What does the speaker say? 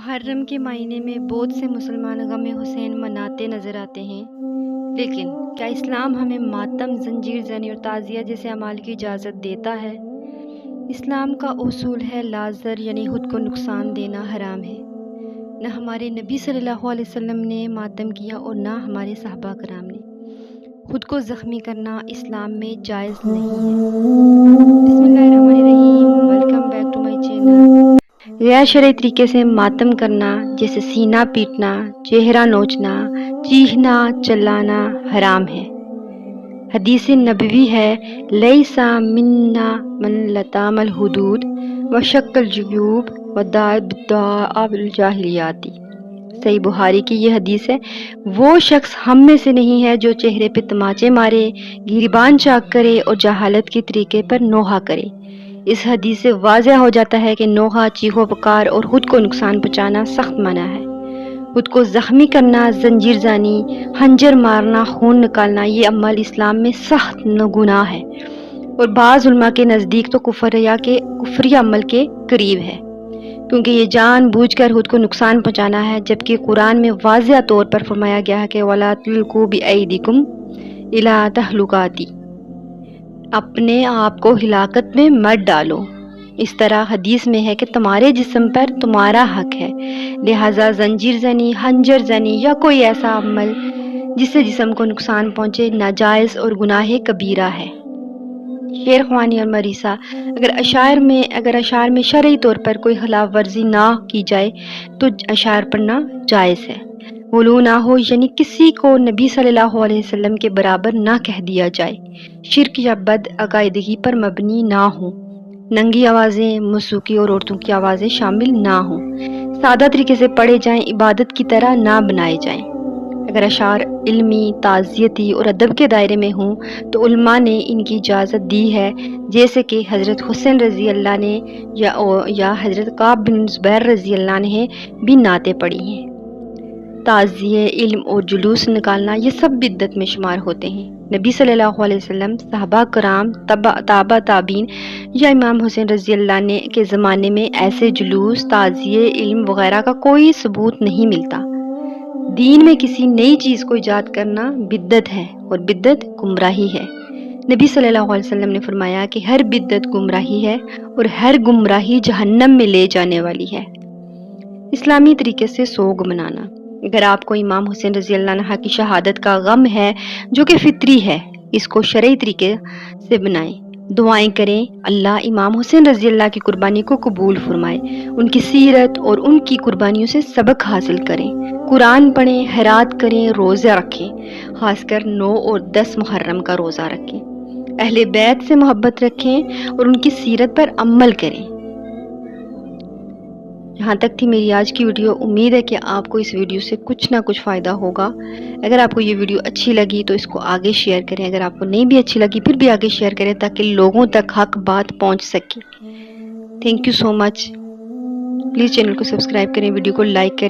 محرم کے مہینے میں بہت سے مسلمان غم حسین مناتے نظر آتے ہیں، لیکن کیا اسلام ہمیں ماتم، زنجیر زنی اور تعزیہ جیسے اعمال کی اجازت دیتا ہے؟ اسلام کا اصول ہے لا ضرر، یعنی خود کو نقصان دینا حرام ہے۔ نہ ہمارے نبی صلی اللہ علیہ وسلم نے ماتم کیا اور نہ ہمارے صحابہ کرام نے۔ خود کو زخمی کرنا اسلام میں جائز نہیں ہے۔ بسم اللہ الرحمن الرحیم، welcome back to my channel. غیر شرعی طریقے سے ماتم کرنا جیسے سینہ پیٹنا، چہرہ نوچنا، چیخنا، چلانا حرام ہے۔ حدیث نبوی ہے لیسا منا من لطام الحدود وشق الجیوب ودعا بالدعاء الجاہلیاتی۔ صحیح بخاری کی یہ حدیث ہے، وہ شخص ہم میں سے نہیں ہے جو چہرے پہ تماچے مارے، گریبان چاک کرے اور جہالت کے طریقے پر نوحہ کرے۔ اس حدیث سے واضح ہو جاتا ہے کہ نوحہ، چیخو پکار اور خود کو نقصان پہنچانا سخت منع ہے۔ خود کو زخمی کرنا، زنجیر زانی، خنجر مارنا، خون نکالنا، یہ عمل اسلام میں سخت گناہ ہے اور بعض علماء کے نزدیک تو کفری عمل کے قریب ہے، کیونکہ یہ جان بوجھ کر خود کو نقصان پہنچانا ہے، جبکہ قرآن میں واضح طور پر فرمایا گیا ہے کہ وَلَا تُلْقُوا بِأَيْدِيكُمْ إِلَىٰ تَهْلُكَةٍ، اپنے آپ کو ہلاکت میں مت ڈالو۔ اس طرح حدیث میں ہے کہ تمہارے جسم پر تمہارا حق ہے، لہٰذا زنجیر زنی، خنجر زنی یا کوئی ایسا عمل جس سے جسم کو نقصان پہنچے ناجائز اور گناہ کبیرہ ہے۔ شعر خوانی اور مریثہ، اگر اشعار میں شرعی طور پر کوئی خلاف ورزی نہ کی جائے تو اشعار پڑھنا جائز ہے۔ غلو نہ ہو، یعنی کسی کو نبی صلی اللہ علیہ وسلم کے برابر نہ کہہ دیا جائے، شرک یا بد عقائدگی پر مبنی نہ ہوں، ننگی آوازیں، موسیقی اور عورتوں کی آوازیں شامل نہ ہوں، سادہ طریقے سے پڑھے جائیں، عبادت کی طرح نہ بنائے جائیں۔ اگر اشعار علمی، تعزیتی اور ادب کے دائرے میں ہوں تو علماء نے ان کی اجازت دی ہے، جیسے کہ حضرت حسین رضی اللہ نے یا حضرت کعب بن زبیر رضی اللہ نے بھی نعتیں پڑھی ہیں۔ تعزیے، علم اور جلوس نکالنا یہ سب بدعت میں شمار ہوتے ہیں۔ نبی صلی اللہ علیہ وسلم، صحابہ کرام، تابع تابعین یا امام حسین رضی اللہ نے کے زمانے میں ایسے جلوس، تعزیے، علم وغیرہ کا کوئی ثبوت نہیں ملتا۔ دین میں کسی نئی چیز کو ایجاد کرنا بدعت ہے اور بدعت گمراہی ہے۔ نبی صلی اللہ علیہ وسلم نے فرمایا کہ ہر بدعت گمراہی ہے اور ہر گمراہی جہنم میں لے جانے والی ہے۔ اسلامی طریقے سے سوگ منانا، اگر آپ کو امام حسین رضی اللہ عنہ کی شہادت کا غم ہے جو کہ فطری ہے، اس کو شرعی طریقے سے منائیں، دعائیں کریں، اللہ امام حسین رضی اللہ کی قربانی کو قبول فرمائے، ان کی سیرت اور ان کی قربانیوں سے سبق حاصل کریں، قرآن پڑھیں، خیرات کریں، روزہ رکھیں، خاص کر 9 اور 10 محرم کا روزہ رکھیں، اہل بیت سے محبت رکھیں اور ان کی سیرت پر عمل کریں۔ یہاں تک تھی میری آج کی ویڈیو، امید ہے کہ آپ کو اس ویڈیو سے کچھ نہ کچھ فائدہ ہوگا۔ اگر آپ کو یہ ویڈیو اچھی لگی تو اس کو آگے شیئر کریں، اگر آپ کو نہیں بھی اچھی لگی پھر بھی آگے شیئر کریں تاکہ لوگوں تک حق بات پہنچ سکے۔ Thank you so much. Please channel کو سبسکرائب کریں، ویڈیو کو لائک کریں۔